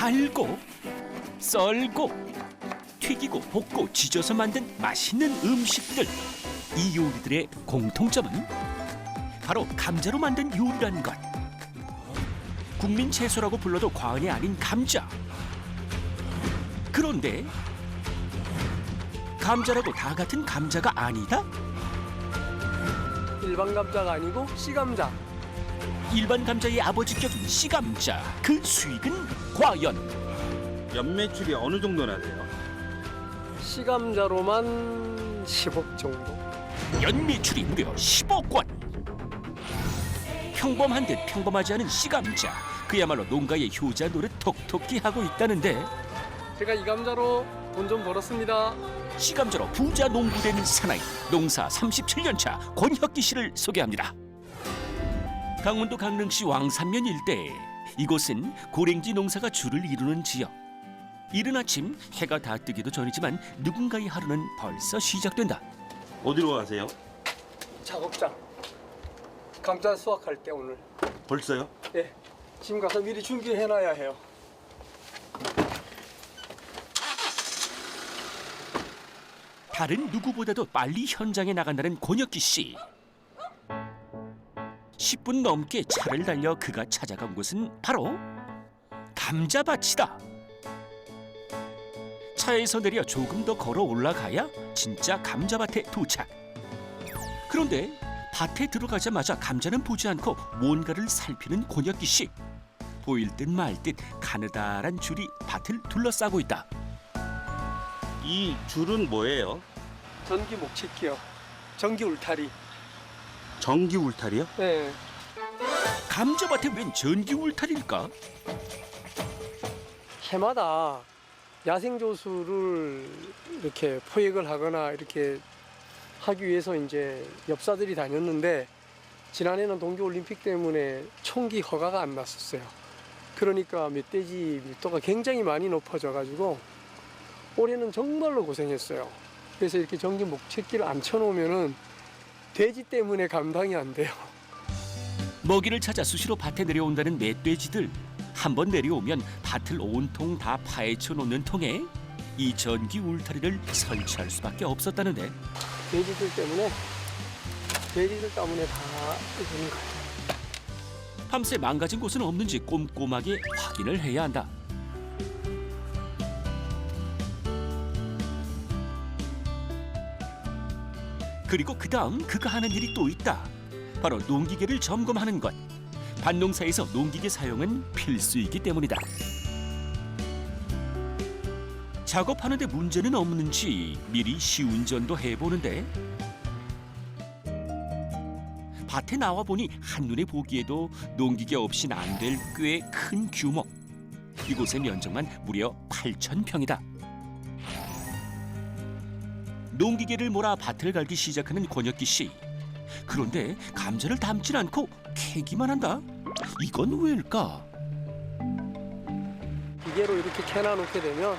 갈고 썰고 튀기고 볶고 지져서 만든 맛있는 음식들. 이 요리들의 공통점은 바로 감자로 만든 요리라는 것. 국민 채소라고 불러도 과언이 아닌 감자. 그런데 감자라도 다 같은 감자가 아니다? 일반 감자가 아니고 씨감자. 일반 감자의 아버지격인 씨감자. 그 수익은 과연? 연매출이 어느 정도나 돼요? 씨감자로만 10억 정도. 연매출이 무려 10억 원. 평범한 듯 평범하지 않은 씨감자. 그야말로 농가의 효자 노릇 톡톡히 하고 있다는데 제가 이 감자로 돈 좀 벌었습니다. 씨감자로 부자 농부된 사나이 농사 37년 차 권혁기 씨를 소개합니다. 강원도 강릉시 왕산면 일대. 이곳은 고랭지 농사가 주를 이루는 지역. 이른 아침 해가 다 뜨기도 전이지만 누군가의 하루는 벌써 시작된다. 어디로 가세요? 작업장. 감자 수확할 때 오늘. 벌써요? 예. 지금 가서 미리 준비해놔야 해요. 다른 누구보다도 빨리 현장에 나간다는 권혁기 씨. 10분 넘게 차를 달려 그가 찾아간 곳은 바로 감자밭이다. 차에서 내려 조금 더 걸어 올라가야 진짜 감자밭에 도착. 그런데 밭에 들어가자마자 감자는 보지 않고 뭔가를 살피는 권혁기 씨. 보일 듯 말 듯 가느다란 줄이 밭을 둘러싸고 있다. 이 줄은 뭐예요? 전기 목채기요. 전기 울타리. 전기 울타리요? 네. 감자밭에 웬 전기 울타리일까? 해마다 야생조수를 이렇게 포획을 하거나 이렇게 하기 위해서 이제 엽사들이 다녔는데 지난해는 동계올림픽 때문에 총기 허가가 안 났었어요. 그러니까 멧돼지 밀도가 굉장히 많이 높아져가지고 올해는 정말로 고생했어요. 그래서 이렇게 전기 목채기를 안 쳐놓으면은 돼지 때문에 감당이 안 돼요. 먹이를 찾아 수시로 밭에 내려온다는 멧돼지들. 한번 내려오면 밭을 온통 다 파헤쳐 놓는 통에 이 전기 울타리를 설치할 수밖에 없었다는데 돼지들 때문에 다 이러는 거예요. 밤새 망가진 곳은 없는지 꼼꼼하게 확인을 해야 한다. 그리고 그 다음 그가 하는 일이 또 있다. 바로 농기계를 점검하는 것. 밭농사에서 농기계 사용은 필수이기 때문이다. 작업하는데 문제는 없는지 미리 시운전도 해보는데 밭에 나와보니 한눈에 보기에도 농기계 없이는 안 될 꽤 큰 규모. 이곳의 면적만 무려 8,000평이다. 농기계를 몰아 밭을 갈기 시작하는 권혁기 씨. 그런데 감자를 담진 않고 캐기만 한다? 이건 왜일까? 기계로 이렇게 캐놔놓게 되면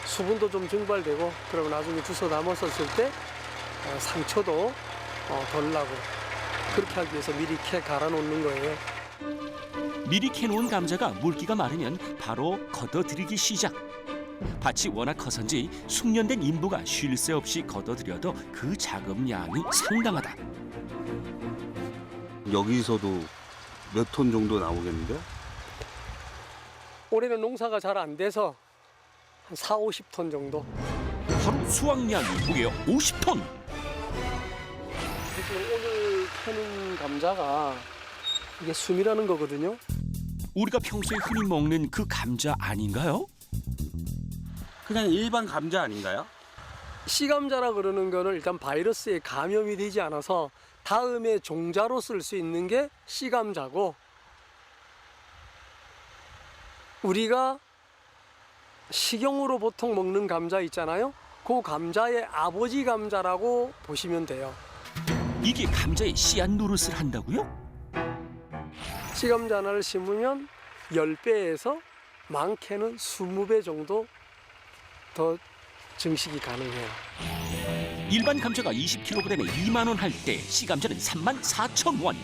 수분도 좀 증발되고 그러면 나중에 주워 담았었을 때 상처도 덜 나고 그렇게 하기 위해서 미리 캐 갈아놓는 거예요. 미리 캐놓은 감자가 물기가 마르면 바로 걷어들이기 시작. 밭이 워낙 커서인지 숙련된 인부가 쉴 새 없이 걷어들여도 그 작업량이 상당하다. 여기서도 몇 톤 정도 나오겠는데요? 올해는 농사가 잘 안 돼서 한 4, 50톤 정도. 하루 수확량이 무려 50톤. 지금 오늘 캐는 감자가 이게 숨이라는 거거든요. 우리가 평소에 흔히 먹는 그 감자 아닌가요? 그냥 일반 감자 아닌가요? 씨감자라 그러는 거는 일단 바이러스에 감염이 되지 않아서 다음에 종자로 쓸 수 있는 게 씨감자고 우리가 식용으로 보통 먹는 감자 있잖아요. 그 감자의 아버지 감자라고 보시면 돼요. 이게 감자의 씨앗 노릇을 한다고요? 씨감자 하나를 심으면 10배에서 많게는 20배 정도 더 증식이 가능해요. 일반 감자가 20kg에 2만 원 할 때 씨감자는 34,000원.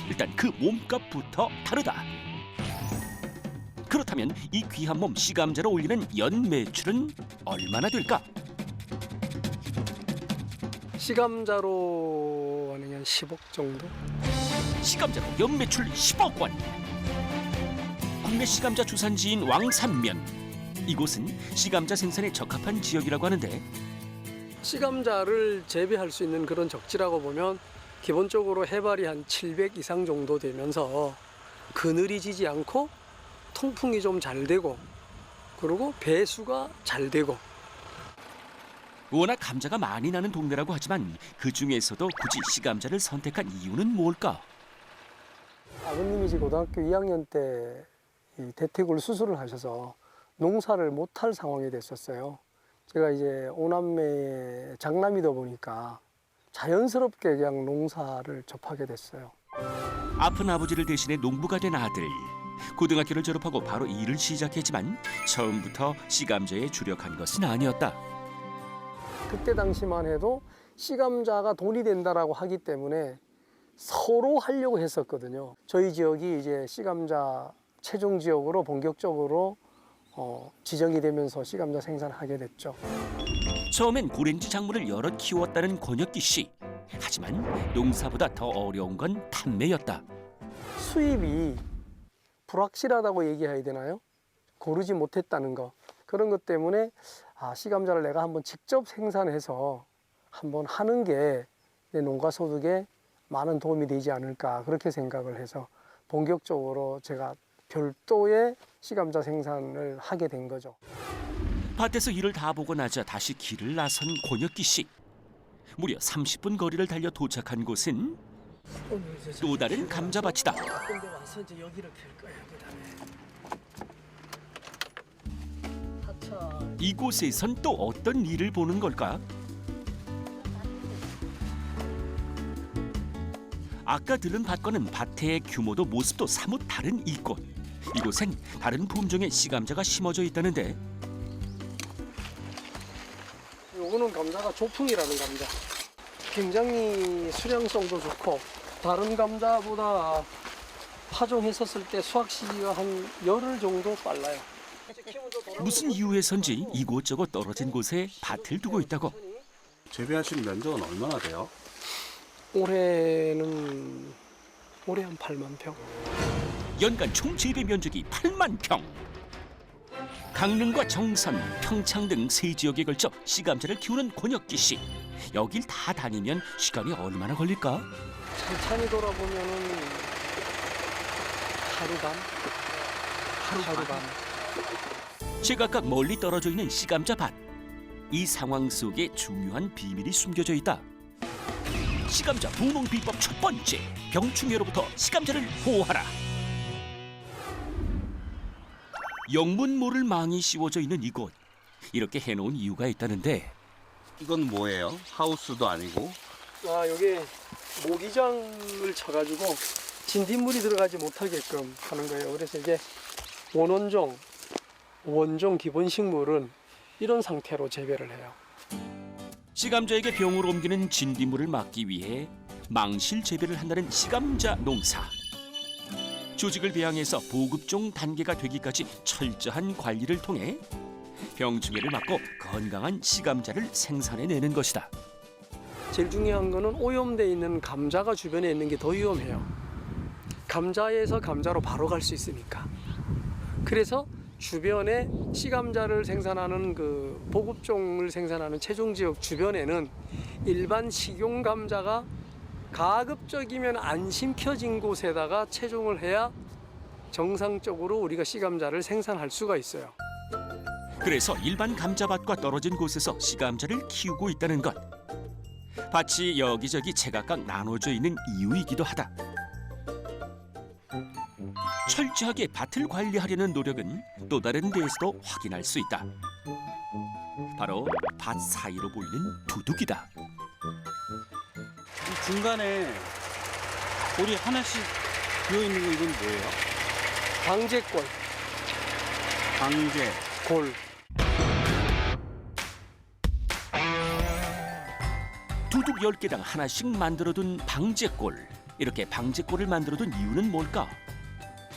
일단 그 몸값부터 다르다. 그렇다면 이 귀한 몸 시감자로 올리는 연 매출은 얼마나 될까? 시감자로 하는 한 10억 정도? 시감자로 연 매출 10억 원. 국내 시감자 주산지인 왕산면. 이곳은 시감자 생산에 적합한 지역이라고 하는데 시감자를 재배할 수 있는 그런 적지라고 보면 기본적으로 해발이 한 700 이상 정도 되면서 그늘이 지지 않고 통풍이 좀 잘 되고 그리고 배수가 잘 되고 워낙 감자가 많이 나는 동네라고 하지만 그 중에서도 굳이 시감자를 선택한 이유는 뭘까? 아버님이 이제 고등학교 2학년 때 이 대퇴골 수술을 하셔서 농사를 못할 상황이 됐었어요. 제가 이제 오남매의 장남이다 보니까 자연스럽게 그냥 농사를 접하게 됐어요. 아픈 아버지를 대신해 농부가 된 아들. 고등학교를 졸업하고 바로 일을 시작했지만 처음부터 시감자에 주력한 것은 아니었다. 그때 당시만 해도 시감자가 돈이 된다라고 하기 때문에 서로 하려고 했었거든요. 저희 지역이 이제 시감자 최종 지역으로 본격적으로 지정이 되면서 시감자 생산하게 됐죠. 처음엔 고랭지 작물을 여럿 키웠다는 권혁기 씨. 하지만 농사보다 더 어려운 건 판매였다. 수입이 불확실하다고 얘기해야 되나요? 고르지 못했다는 거. 그런 것 때문에 시감자를 내가 한번 직접 생산해서 한번 하는 게 내 농가 소득에 많은 도움이 되지 않을까 그렇게 생각을 해서 본격적으로 제가 별도의 시감자 생산을 하게 된 거죠. 밭에서 일을 다 보고 나자 다시 길을 나선 권혁기 씨. 무려 30분 거리를 달려 도착한 곳은 또 다른 감자밭이다. 근데 와서 이제 여기를 펼 거야, 그다음에. 이곳에선 또 어떤 일을 보는 걸까? 아까 들은 밭과는 밭의 규모도 모습도 사뭇 다른 이곳. 이곳엔 다른 품종의 시감자가 심어져 있다는데 요거는 감자가 조풍이라는 감자. 굉장히 수량성도 좋고 다른 감자보다 파종했었을 때 수확 시기가 한 열흘 정도 빨라요. 무슨 이유에선지 이곳저곳 떨어진 곳에 밭을 두고 있다고. 재배하신 면적은 얼마나 돼요? 올해 한 8만 평. 연간 총 재배 면적이 8만 평. 강릉과 정선, 평창 등 세 지역에 걸쳐 시감자를 키우는 권혁기 씨. 여길 다 다니면 시간이 얼마나 걸릴까? 천천히 돌아보면은 하루 반. 제각각 멀리 떨어져 있는 시감자 밭. 이 상황 속에 중요한 비밀이 숨겨져 있다. 시감자 부농 비법 첫 번째, 병충해로부터 시감자를 보호하라. 영문모를 망이 씌워져 있는 이곳. 이렇게 해놓은 이유가 있다는데 이건 뭐예요? 하우스도 아니고. 여기 모기장을 쳐가지고 진딧물이 들어가지 못하게끔 하는 거예요. 그래서 이게 원종 기본 식물은 이런 상태로 재배를 해요. 시감자에게 병을 옮기는 진딧물을 막기 위해 망실 재배를 한다는 시감자 농사. 조직을 배양해서 보급종 단계가 되기까지 철저한 관리를 통해 병충해를 막고 건강한 시감자를 생산해내는 것이다. 제일 중요한 거는 오염돼 있는 감자가 주변에 있는 게 더 위험해요. 감자에서 감자로 바로 갈 수 있으니까. 그래서 주변에 시감자를 생산하는 그 보급종을 생산하는 최종 지역 주변에는 일반 식용 감자가 가급적이면 안 심겨진 곳에다가 채종을 해야 정상적으로 우리가 시감자를 생산할 수가 있어요. 그래서 일반 감자밭과 떨어진 곳에서 시감자를 키우고 있다는 것. 밭이 여기저기 제각각 나눠져 있는 이유이기도 하다. 철저하게 밭을 관리하려는 노력은 또 다른 데에서도 확인할 수 있다. 바로 밭 사이로 보이는 두둑이다. 이 중간에 돌이 하나씩 비어 있는 거 이건 뭐예요? 방제골, 방제. 골. 두둑 10개당 하나씩 만들어둔 방제골. 이렇게 방제골을 만들어둔 이유는 뭘까?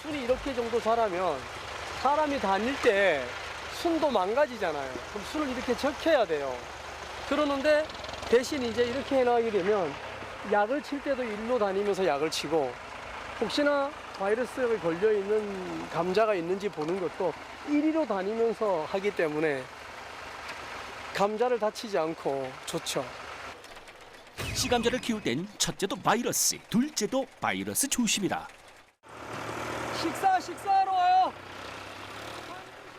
순이 이렇게 정도 자라면 사람이 다닐 때 순도 망가지잖아요. 그럼 순을 이렇게 적혀야 돼요. 그러는데 대신 이제 이렇게 해나가게 되면 약을 칠 때도 일로 다니면서 약을 치고 혹시나 바이러스에 걸려있는 감자가 있는지 보는 것도 이리로 다니면서 하기 때문에 감자를 다치지 않고 좋죠. 씨감자를 키울 땐 첫째도 바이러스, 둘째도 바이러스 조심이다. 식사하러 와요.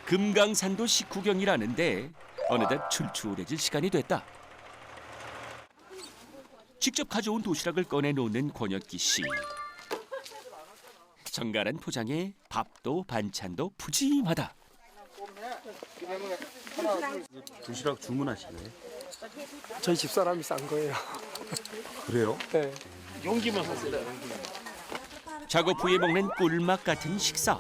금강산도 식후경이라는데 어느덧 출출해질 시간이 됐다. 직접 가져온 도시락을 꺼내놓는 권혁기 씨. 정갈한 포장에 밥도 반찬도 푸짐하다. 도시락 주문하시나요? 저희 집사람이 싼 거예요. 그래요? 네. 용기만 하세요. 작업 후에 먹는 꿀맛 같은 식사.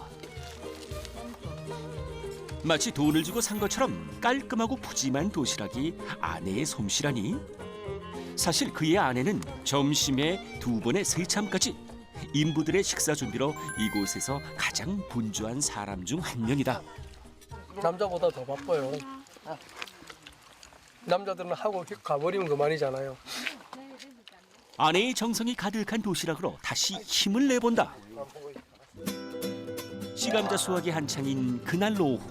마치 돈을 주고 산 것처럼 깔끔하고 푸짐한 도시락이 아내의 솜씨라니. 사실 그의 아내는 점심에 2번의 세참까지 인부들의 식사 준비로 이곳에서 가장 분주한 사람 중 한 명이다. 남자보다 더 바빠요. 남자들은 하고 가버리면 그만이잖아요. 아내의 정성이 가득한 도시락으로 다시 힘을 내본다. 씨감자 수확이 한창인 그날 오후.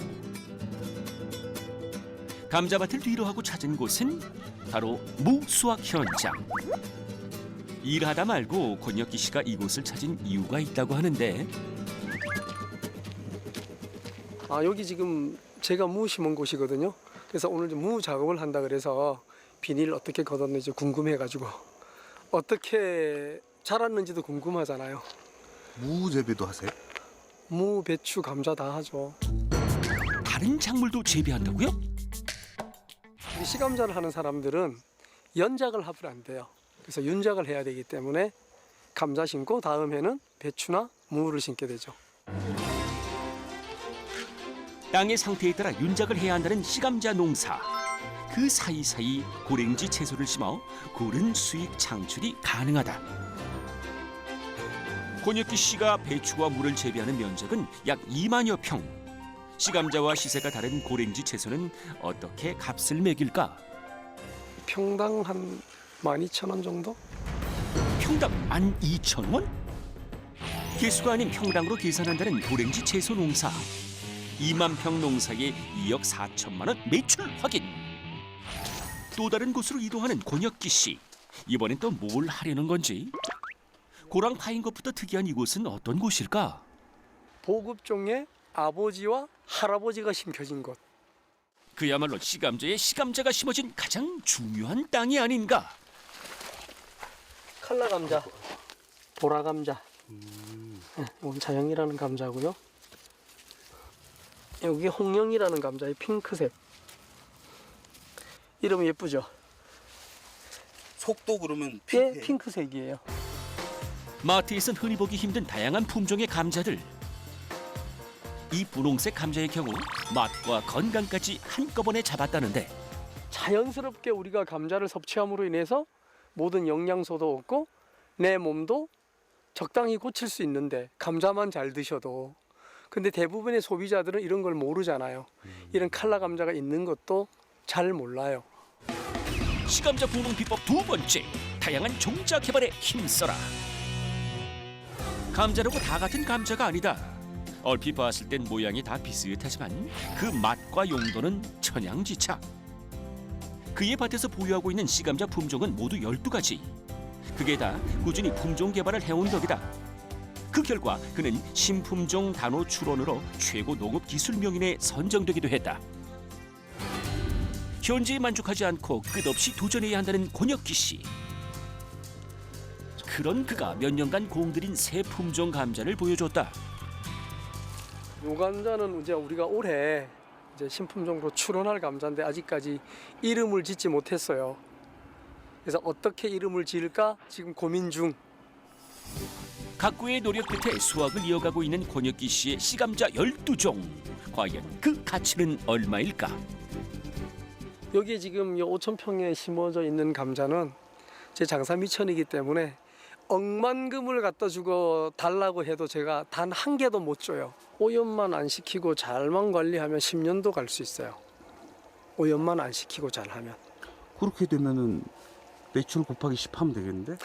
감자밭을 뒤로 하고 찾은 곳은 바로 무 수확 현장. 일하다 말고 권혁기 씨가 이곳을 찾은 이유가 있다고 하는데. 여기 지금 제가 무 심은 곳이거든요. 그래서 오늘 무 작업을 한다 그래서 비닐을 어떻게 걷었는지 궁금해가지고 어떻게 자랐는지도 궁금하잖아요. 무 재배도 하세요? 무, 배추, 감자 다 하죠. 다른 작물도 재배한다고요? 이 시감자를 하는 사람들은 연작을 하면 안 돼요. 그래서 윤작을 해야 되기 때문에 감자 심고 다음 해는 배추나 무를 심게 되죠. 땅의 상태에 따라 윤작을 해야 한다는 씨감자 농사. 그 사이사이 고랭지 채소를 심어 고른 수익 창출이 가능하다. 권혁기 씨가 배추와 무를 재배하는 면적은 약 2만여 평. 씨감자와 시세가 다른 고랭지 채소는 어떻게 값을 매길까? 평당 한 12,000원 정도? 평당 12,000원? 개수가 아닌 평당으로 계산한다는 고랭지 채소 농사. 2만 평 농사에 2억 4천만 원 매출 확인. 또 다른 곳으로 이동하는 권혁기 씨. 이번엔 또 뭘 하려는 건지? 고랑 파인 것부터 특이한 이곳은 어떤 곳일까? 보급종에 아버지와 할아버지가 심겨진 곳. 그야말로 씨감자에 씨감자가 심어진 가장 중요한 땅이 아닌가? 칼라 감자, 보라 감자. 이건 자영이라는 감자고요. 여기 홍영이라는 감자의 핑크색. 이름 예쁘죠? 속도 그러면 예, 핑크색이에요. 마트에선 흔히 보기 힘든 다양한 품종의 감자들. 이 분홍색 감자의 경우 맛과 건강까지 한꺼번에 잡았다는데 자연스럽게 우리가 감자를 섭취함으로 인해서 모든 영양소도 얻고 내 몸도 적당히 고칠 수 있는데 감자만 잘 드셔도. 근데 대부분의 소비자들은 이런 걸 모르잖아요. 이런 칼라 감자가 있는 것도 잘 몰라요. 씨감자 분홍 비법 2번째, 다양한 종자 개발에 힘써라. 감자라고 다 같은 감자가 아니다. 얼핏 봤을 땐 모양이 다 비슷하지만 그 맛과 용도는 천양지차. 그의 밭에서 보유하고 있는 씨감자 품종은 모두 12가지. 그게 다 꾸준히 품종 개발을 해온 덕이다. 그 결과 그는 신품종 단호 출원으로 최고 농업 기술 명인에 선정되기도 했다. 현재에 만족하지 않고 끝없이 도전해야 한다는 권혁기 씨. 그런 그가 몇 년간 공들인 새 품종 감자를 보여줬다. 요 감자는 이제 우리가 올해 이제 신품종으로 출원할 감자인데 아직까지 이름을 짓지 못했어요. 그래서 어떻게 이름을 지을까 지금 고민 중. 각고의 노력 끝에 수확을 이어가고 있는 권혁기 씨의 씨감자 12종. 과연 그 가치는 얼마일까? 여기 지금 5,000평에 심어져 있는 감자는 제 장사 미천이기 때문에 억만금을 갖다 주고 달라고 해도 제가 단 한 개도 못 줘요. 오염만 안 시키고 잘만 관리하면 10년도 갈 수 있어요. 오염만 안 시키고 잘하면. 그렇게 되면은 매출 곱하기 10 하면 되겠는데?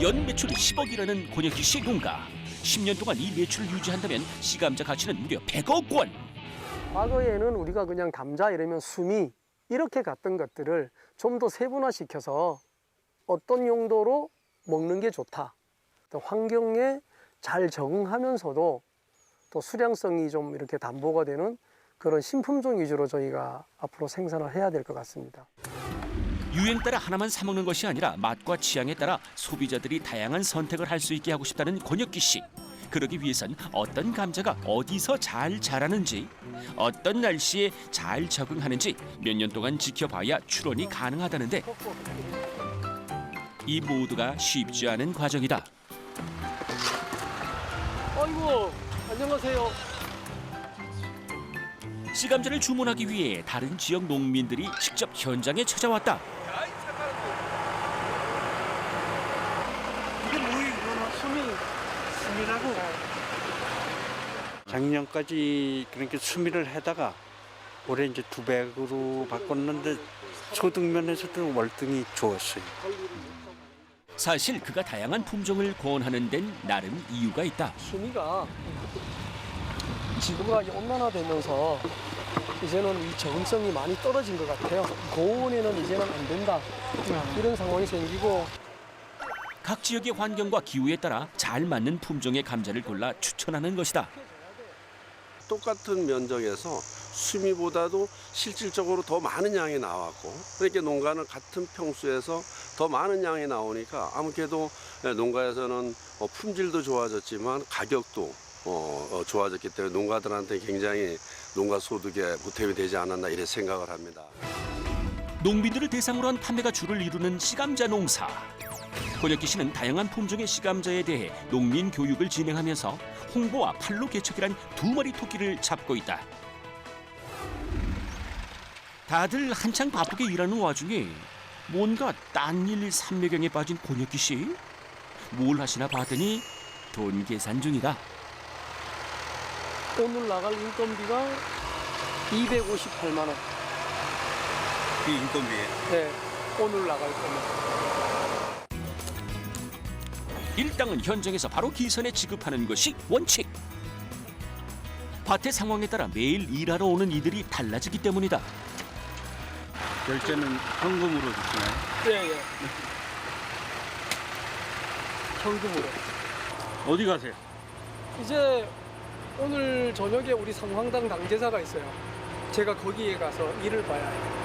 연 매출 10억이라는 권혁기 씨의 농가. 10년 동안 이 매출을 유지한다면 씨감자 가치는 무려 100억 원. 과거에는 우리가 그냥 감자 이러면 수미 이렇게 갔던 것들을 좀 더 세분화시켜서 어떤 용도로 먹는 게 좋다. 또 환경에 잘 적응하면서도 또 수량성이 좀 이렇게 담보가 되는 그런 신품종 위주로 저희가 앞으로 생산을 해야 될 것 같습니다. 유행 따라 하나만 사 먹는 것이 아니라 맛과 취향에 따라 소비자들이 다양한 선택을 할 수 있게 하고 싶다는 권혁기 씨. 그러기 위해선 어떤 감자가 어디서 잘 자라는지, 어떤 날씨에 잘 적응하는지 몇 년 동안 지켜봐야 출원이 가능하다는데 이 모두가 쉽지 않은 과정이다. 아이고, 안녕하세요. 씨감자를 주문하기 위해 다른 지역 농민들이 직접 현장에 찾아왔다. 이게 뭐예요? 이거는 수미라고. 작년까지 그렇게 수미를 하다가 올해 이제 200으로 바꿨는데 소득면에서도 월등히 좋았어요. 사실 그가 다양한 품종을 권하는 데는 나름 이유가 있다. 수미가 지구가 온난화되면서 이제는 이 적응성이 많이 떨어진 것 같아요. 고온에는 이제는 안 된다. 이런 상황이 생기고 각 지역의 환경과 기후에 따라 잘 맞는 품종의 감자를 골라 추천하는 것이다. 똑같은 면적에서 수미보다도 실질적으로 더 많은 양이 나왔고 그러니까 농가는 같은 평수에서 더 많은 양이 나오니까 아무래도 농가에서는 품질도 좋아졌지만 가격도 좋아졌기 때문에 농가들한테 굉장히 농가 소득에 보탬이 되지 않았나 이렇게 생각을 합니다. 농민들을 대상으로 한 판매가 주를 이루는 씨감자 농사. 권혁기 씨는 다양한 품종의 씨감자에 대해 농민 교육을 진행하면서 홍보와 판로 개척이란 2마리 토끼를 잡고 있다. 다들 한창 바쁘게 일하는 와중에 뭔가 딴일 삼매경에 빠진 권혁기 씨? 뭘 하시나 봤더니 돈 계산 중이다. 오늘 나갈 인건비가 258만 원. 그 인건비에. 네, 오늘 나갈 거면. 일당은 현장에서 바로 기선에 지급하는 것이 원칙. 밭의 상황에 따라 매일 일하러 오는 이들이 달라지기 때문이다. 결제는 현금으로 주시나요? 네, 예. 현금으로. 어디 가세요? 이제 오늘 저녁에 우리 성황당 당제사가 있어요. 제가 거기에 가서 일을 봐야 해요.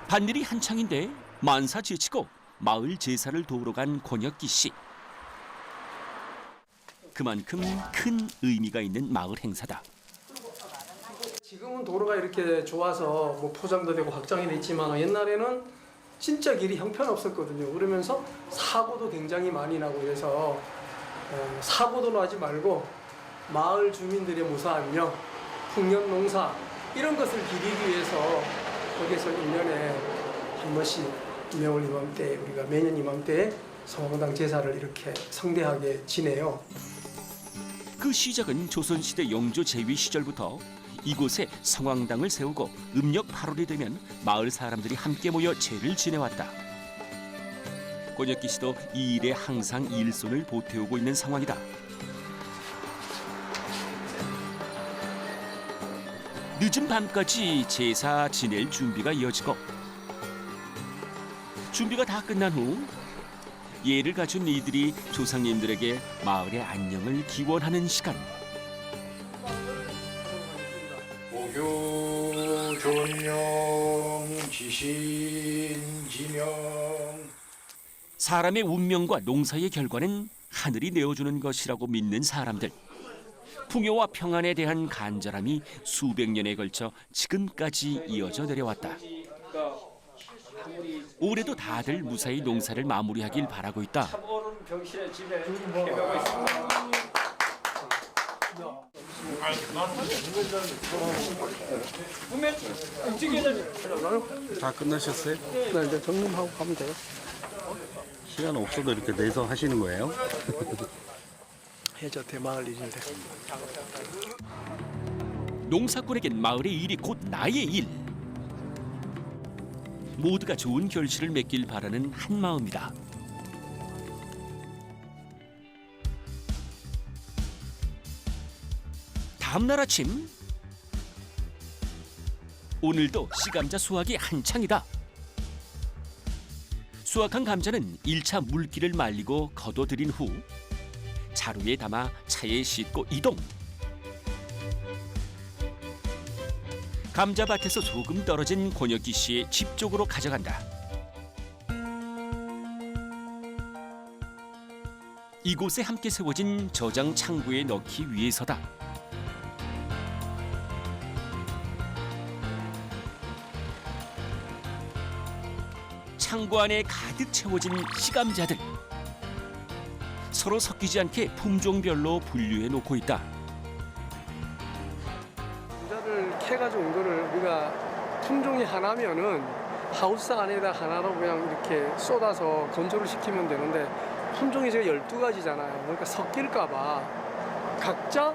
밭일이 한창인데 만사 지치고 마을 제사를 도우러 간 권혁기 씨. 그만큼 큰 의미가 있는 마을 행사다. 지금은 도로가 이렇게 좋아서 뭐 포장도 되고 확장이 됐지만 옛날에는 진짜 길이 형편없었거든요. 그러면서 사고도 굉장히 많이 나고 그래서 사고도 나지 말고 마을 주민들의 무사안녕, 풍년 농사 이런 것을 기리기 위해서 거기서 1년에 한 번씩 명월 이맘때 우리가 매년 이맘때에 성황당 제사를 이렇게 성대하게 지내요. 그 시작은 조선시대 영조 제위 시절부터 이곳에 성황당을 세우고 음력 8월이 되면 마을 사람들이 함께 모여 제를 지내왔다. 권혁기 씨도 이 일에 항상 일손을 보태우고 있는 상황이다. 늦은 밤까지 제사 지낼 준비가 이어지고 준비가 다 끝난 후 예를 갖춘 이들이 조상님들에게 마을의 안녕을 기원하는 시간. 오교 존명 지신 지명. 사람의 운명과 농사의 결과는 하늘이 내어주는 것이라고 믿는 사람들. 풍요와 평안에 대한 간절함이 수백 년에 걸쳐 지금까지 이어져 내려왔다. 올해도 다들 무사히 농사를 마무리하길 바라고 있다. 다 끝나셨어요? 네, 이제 정림하고 가면 돼요. 시간 없어도 이렇게 내서 하시는 거예요? 해저 대마을 일인데. 농사꾼에겐 마을의 일이 곧 나의 일. 모두가 좋은 결실을 맺길 바라는 한 마음이다. 다음 날 아침, 오늘도 씨감자 수확이 한창이다. 수확한 감자는 1차 물기를 말리고 걷어들인 후 자루에 담아 차에 싣고 이동. 감자밭에서 조금 떨어진 권혁기 씨의 집 쪽으로 가져간다. 이곳에 함께 세워진 저장 창고에 넣기 위해서다. 창고 안에 가득 채워진 씨감자들. 서로 섞이지 않게 품종별로 분류해 놓고 있다. 감자를 캐가지고 온 거를 우리가 품종이 하나면은 하우스 안에다 하나로 그냥 이렇게 쏟아서 건조를 시키면 되는데 품종이 제가 12가지잖아요. 그러니까 섞일까봐 각자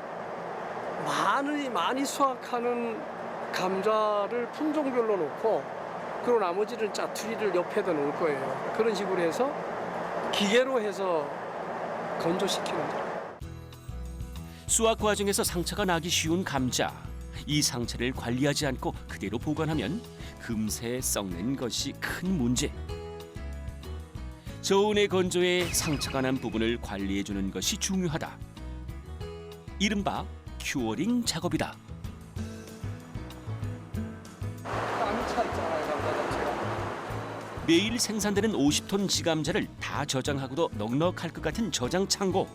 많이 수확하는 감자를 품종별로 놓고 그리고 나머지를 짜투리를 옆에다 놓을 거예요. 그런 식으로 해서 기계로 해서 건조시키는 거예요. 수확 과정에서 상처가 나기 쉬운 감자. 이 상처를 관리하지 않고 그대로 보관하면 금세 썩는 것이 큰 문제. 저온에 건조해 상처가 난 부분을 관리해주는 것이 중요하다. 이른바 큐어링 작업이다. 땀이 차 있잖아요, 감자 자체가. 매일 생산되는 50톤 지감자를 다 저장하고도 넉넉할 것 같은 저장 창고.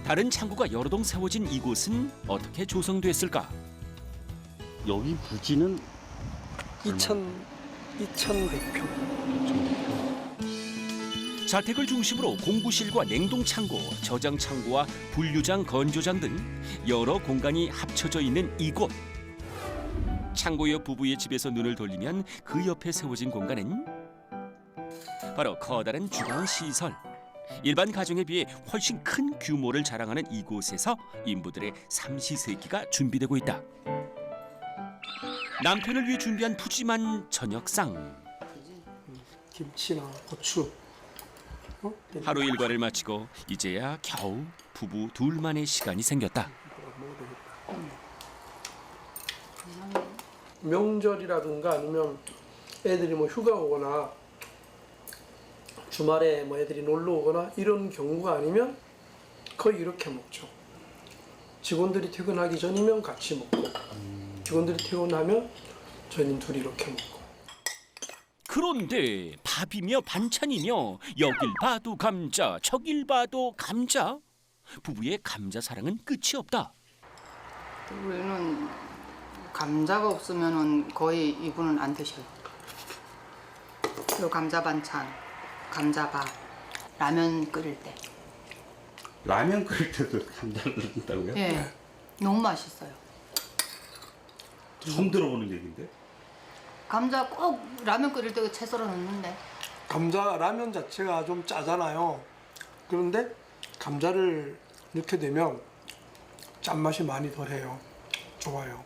다른 창고가 여러 동 세워진 이곳은 어떻게 조성됐을까? 여기 부지는 2,100평. 자택을 중심으로 공구실과 냉동창고, 저장창고와 분류장, 건조장 등 여러 공간이 합쳐져 있는 이곳. 창고 옆 부부의 집에서 눈을 돌리면 그 옆에 세워진 공간은 바로 커다란 주방시설. 일반 가정에 비해 훨씬 큰 규모를 자랑하는 이곳에서 인부들의 삼시세끼가 준비되고 있다. 남편을 위해 준비한 푸짐한 저녁상. 김치나 고추. 하루 일과를 마치고 이제야 겨우 부부 둘만의 시간이 생겼다. 명절이라든가 아니면 애들이 뭐 휴가 오거나 주말에 뭐 애들이 놀러 오거나 이런 경우가 아니면 거의 이렇게 먹죠. 직원들이 퇴근하기 전이면 같이 먹고 직원들이 퇴근하면 저희는 둘이 이렇게 먹고. 그런데 밥이며 반찬이며 여길 봐도 감자, 저길 봐도 감자. 부부의 감자 사랑은 끝이 없다. 우리는 감자가 없으면은 거의 이분은 안 드셔요. 그리고 감자 반찬, 감자밥, 라면 끓일 때. 라면 끓일 때도 감자를 넣는다고요? 예, 너무 맛있어요. 처음 들어보는 얘기인데? 감자 꼭 라면 끓일 때 채 썰어 넣는데. 감자 라면 자체가 좀 짜잖아요. 그런데 감자를 넣게 되면 짠맛이 많이 덜해요. 좋아요.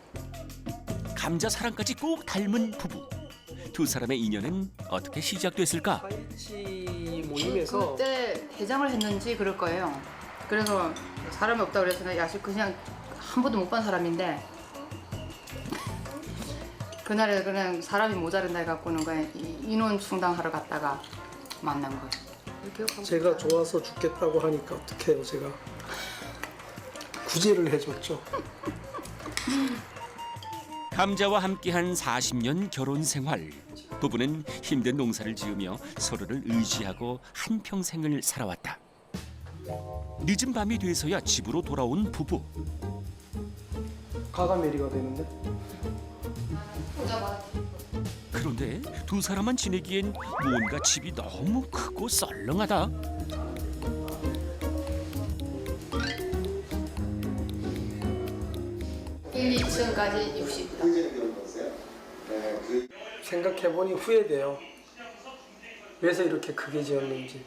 감자 사랑까지 꼭 닮은 부부. 두 사람의 인연은 어떻게 시작됐을까? 파이치 모임에서 그때 해장을 했는지 그럴 거예요. 그래서 사람이 없다 그래서 나 야식 그냥 한 번도 못 본 사람인데 그날에 그냥 사람이 모자른다 해갖고는 그냥 인원 충당하러 갔다가 만난 거예요. 제가 좋아서 죽겠다고 하니까 어떻게 해요, 제가. 구제를 해줬죠. 감자와 함께한 40년 결혼 생활. 부부는 힘든 농사를 지으며 서로를 의지하고 한평생을 살아왔다. 늦은 밤이 돼서야 집으로 돌아온 부부. 가가메리가 되는데. 그런데 두 사람만 지내기엔 뭔가 집이 너무 크고 썰렁하다. 일 2층까지 60도. 생각해보니 후회돼요. 왜서 이렇게 크게 지었는지.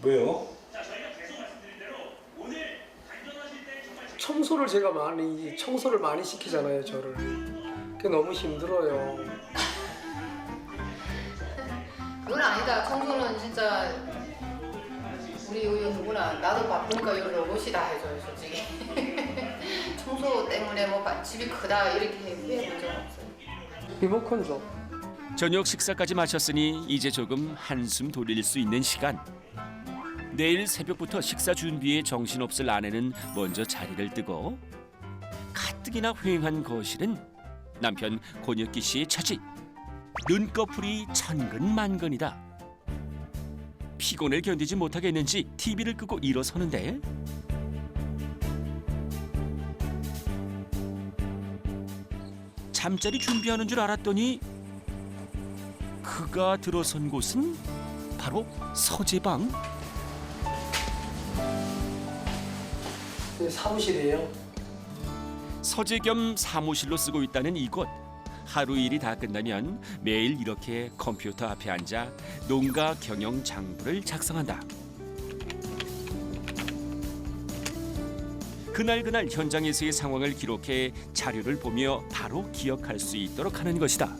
왜요? 청소를 많이 시키잖아요, 저를. 그게 너무 힘들어요. 그건 아니다. 청소는 진짜 우리 누구나 나도 바쁘니까 이 로봇이 다 해줘요, 솔직히. 청소 때문에 뭐 집이 크다 이렇게 후회해본 적 없어요. 리모컨 줘. 저녁 식사까지 마쳤으니 이제 조금 한숨 돌릴 수 있는 시간. 내일 새벽부터 식사 준비에 정신없을 아내는 먼저 자리를 뜨고 가뜩이나 휑한 거실은 남편 권혁기 씨의 처지. 눈꺼풀이 천근만근이다. 피곤을 견디지 못하겠는지 TV를 끄고 일어서는데 잠자리 준비하는 줄 알았더니 그가 들어선 곳은 바로 서재방. 이게 사무실이에요. 서재 겸 사무실로 쓰고 있다는 이곳. 하루 일이 다 끝나면 매일 이렇게 컴퓨터 앞에 앉아 농가 경영 장부를 작성한다. 그날 현장에서의 상황을 기록해 자료를 보며 바로 기억할 수 있도록 하는 것이다.